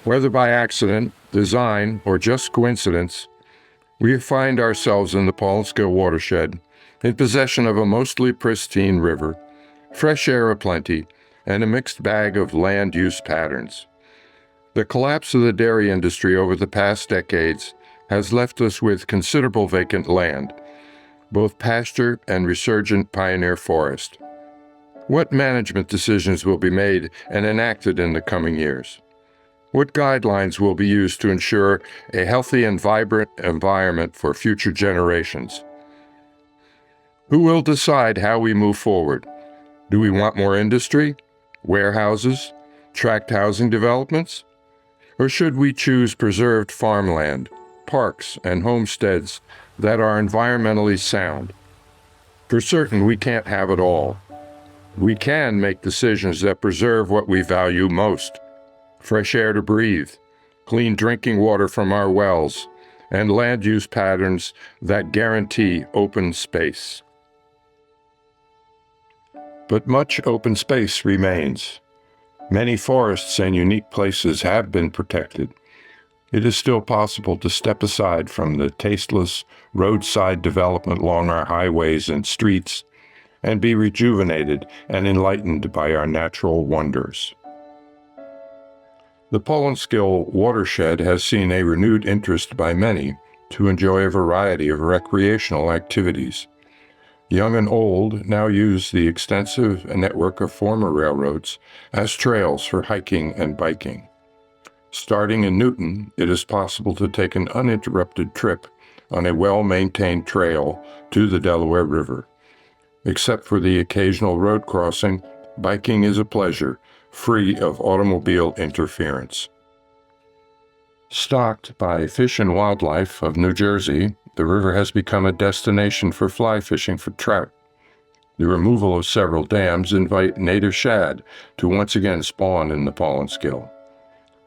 Whether by accident, design, or just coincidence, we find ourselves in the Paulins Kill Watershed, in possession of a mostly pristine river, fresh air aplenty, and a mixed bag of land use patterns. The collapse of the dairy industry over the past decades has left us with considerable vacant land, both pasture and resurgent pioneer forest. What management decisions will be made and enacted in the coming years? What guidelines will be used to ensure a healthy and vibrant environment for future generations? Who will decide how we move forward? Do we want more industry, warehouses, tract housing developments? Or should we choose preserved farmland, parks, and homesteads that are environmentally sound? For certain, we can't have it all. We can make decisions that preserve what we value most: fresh air to breathe, clean drinking water from our wells, and land use patterns that guarantee open space. But much open space remains. Many forests and unique places have been protected. It is still possible to step aside from the tasteless roadside development along our highways and streets and be rejuvenated and enlightened by our natural wonders. The Paulins Kill Watershed has seen a renewed interest by many to enjoy a variety of recreational activities. Young and old now use the extensive network of former railroads as trails for hiking and biking. Starting in Newton, it is possible to take an uninterrupted trip on a well-maintained trail to the Delaware River. Except for the occasional road crossing, biking is a pleasure, free of automobile interference. Stocked by Fish and Wildlife of New Jersey, the river has become a destination for fly fishing for trout. The removal of several dams invite native shad to once again spawn in the Paulins Kill.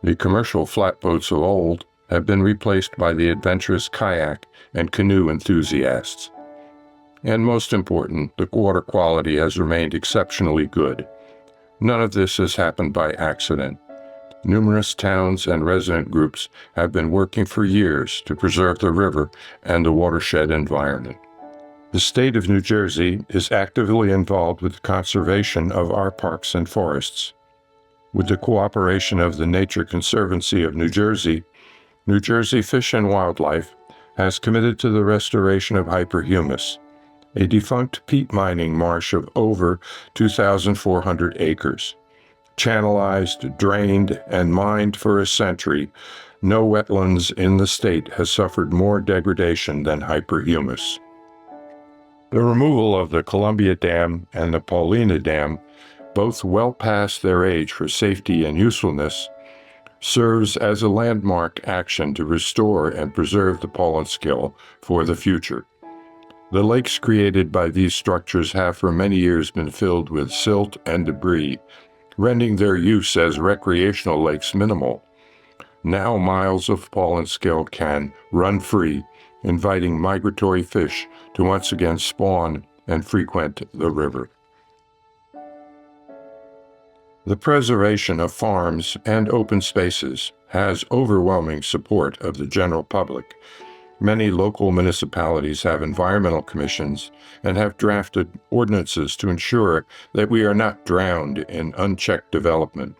The commercial flatboats of old have been replaced by the adventurous kayak and canoe enthusiasts. And most important, the water quality has remained exceptionally good. None of this has happened by accident. Numerous towns and resident groups have been working for years to preserve the river and the watershed environment. The state of New Jersey is actively involved with the conservation of our parks and forests. With the cooperation of the Nature Conservancy of New Jersey Fish and Wildlife has committed to the restoration of hyperhumus, a defunct peat mining marsh of over 2,400 acres. Channelized, drained, and mined for a century, no wetlands in the state has suffered more degradation than hyperhumus. The removal of the Columbia Dam and the Paulina Dam, both well past their age for safety and usefulness, serves as a landmark action to restore and preserve the Paulins Kill for the future. The lakes created by these structures have for many years been filled with silt and debris, rendering their use as recreational lakes minimal. Now miles of Paulins Kill can run free, inviting migratory fish to once again spawn and frequent the river. The preservation of farms and open spaces has overwhelming support of the general public. Many local municipalities have environmental commissions and have drafted ordinances to ensure that we are not drowned in unchecked development.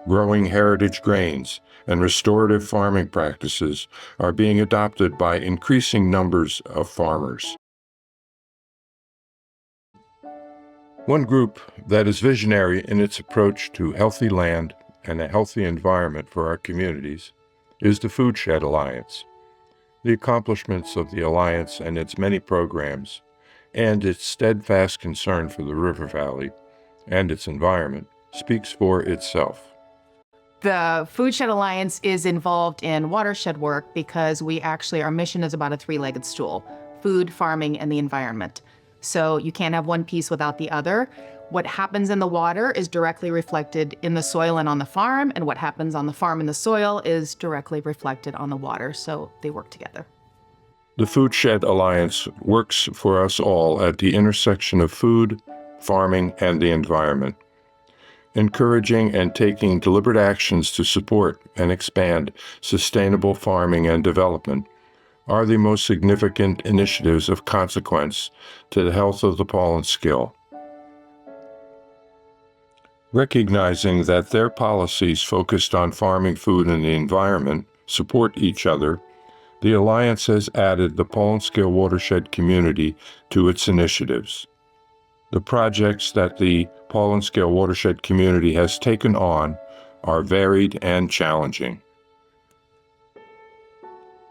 Growing heritage grains and restorative farming practices are being adopted by increasing numbers of farmers. One group that is visionary in its approach to healthy land and a healthy environment for our communities is the Food Shed Alliance. The accomplishments of the Alliance and its many programs, and its steadfast concern for the river valley and its environment, speaks for itself. The Food Shed Alliance is involved in watershed work because our mission is about a three-legged stool: food, farming, and the environment. So you can't have one piece without the other. What happens in the water is directly reflected in the soil and on the farm, and what happens on the farm and the soil is directly reflected on the water, so they work together. The Foodshed Alliance works for us all at the intersection of food, farming, and the environment, encouraging and taking deliberate actions to support and expand sustainable farming and development are the most significant initiatives of consequence to the health of the Paulins Kill. Recognizing that their policies focused on farming, food, and the environment support each other, the Alliance has added the Paulins Kill Watershed community to its initiatives. The projects that the Paulins Kill Watershed community has taken on are varied and challenging.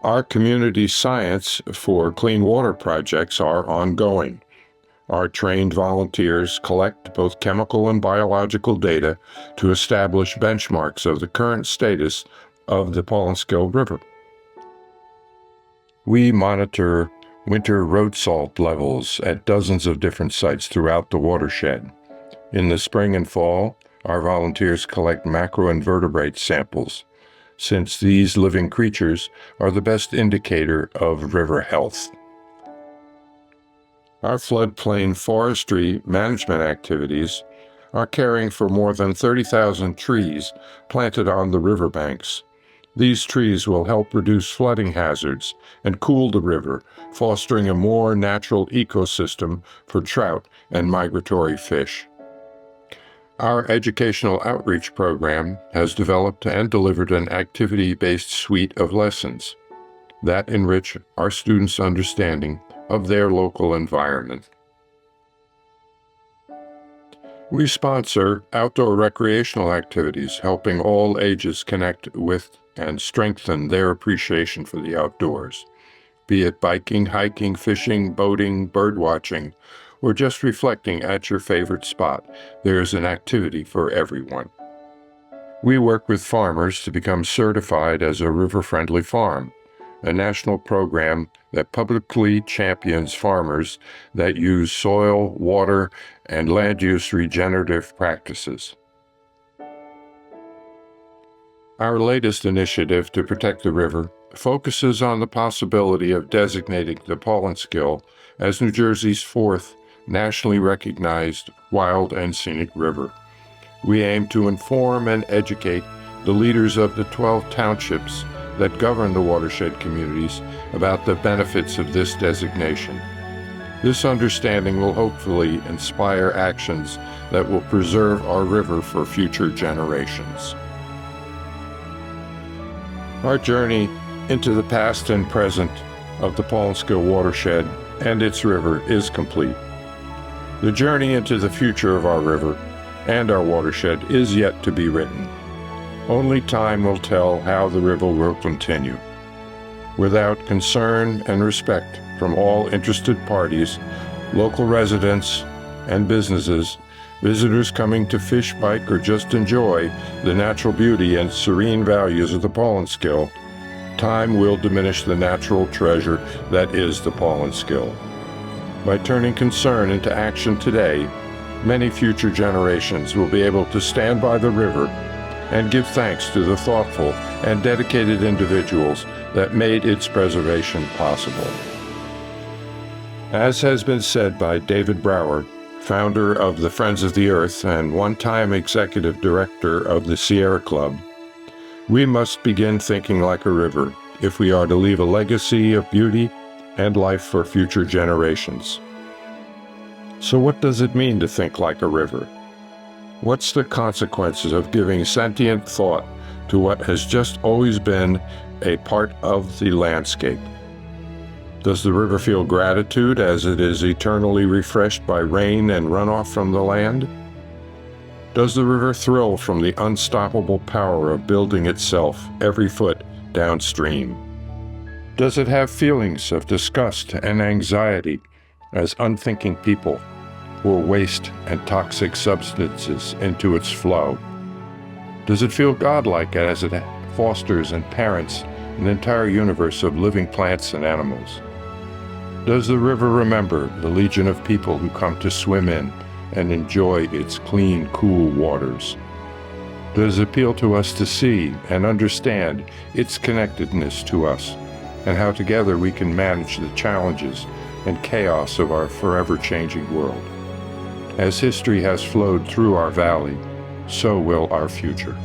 Our community science for clean water projects are ongoing. Our trained volunteers collect both chemical and biological data to establish benchmarks of the current status of the Paulins Kill River. We monitor winter road salt levels at dozens of different sites throughout the watershed. In the spring and fall, our volunteers collect macroinvertebrate samples, since these living creatures are the best indicator of river health. Our floodplain forestry management activities are caring for more than 30,000 trees planted on the riverbanks. These trees will help reduce flooding hazards and cool the river, fostering a more natural ecosystem for trout and migratory fish. Our educational outreach program has developed and delivered an activity-based suite of lessons that enrich our students' understanding of their local environment. We sponsor outdoor recreational activities, helping all ages connect with and strengthen their appreciation for the outdoors, be it biking, hiking, fishing, boating, birdwatching, or just reflecting at your favorite spot. There is an activity for everyone. We work with farmers to become certified as a river-friendly farm, a national program that publicly champions farmers that use soil, water, and land use regenerative practices. Our latest initiative to protect the river focuses on the possibility of designating the Paulins Kill as New Jersey's fourth nationally recognized wild and scenic river. We aim to inform and educate the leaders of the 12 townships that govern the watershed communities about the benefits of this designation. This understanding will hopefully inspire actions that will preserve our river for future generations. Our journey into the past and present of the Paulins Kill Watershed and its river is complete. The journey into the future of our river and our watershed is yet to be written. Only time will tell how the river will continue. Without concern and respect from all interested parties, local residents and businesses, visitors coming to fish, bike, or just enjoy the natural beauty and serene values of the Paulins Kill, time will diminish the natural treasure that is the Paulins Kill. By turning concern into action today, many future generations will be able to stand by the river and give thanks to the thoughtful and dedicated individuals that made its preservation possible. As has been said by David Brower, founder of the Friends of the Earth and one-time executive director of the Sierra Club, we must begin thinking like a river if we are to leave a legacy of beauty and life for future generations. So what does it mean to think like a river? What's the consequences of giving sentient thought to what has just always been a part of the landscape? Does the river feel gratitude as it is eternally refreshed by rain and runoff from the land? Does the river thrill from the unstoppable power of building itself every foot downstream? Does it have feelings of disgust and anxiety as unthinking people pour waste and toxic substances into its flow? Does it feel godlike as it fosters and parents an entire universe of living plants and animals? Does the river remember the legion of people who come to swim in and enjoy its clean, cool waters? Does it appeal to us to see and understand its connectedness to us, and how together we can manage the challenges and chaos of our forever-changing world. As history has flowed through our valley, so will our future.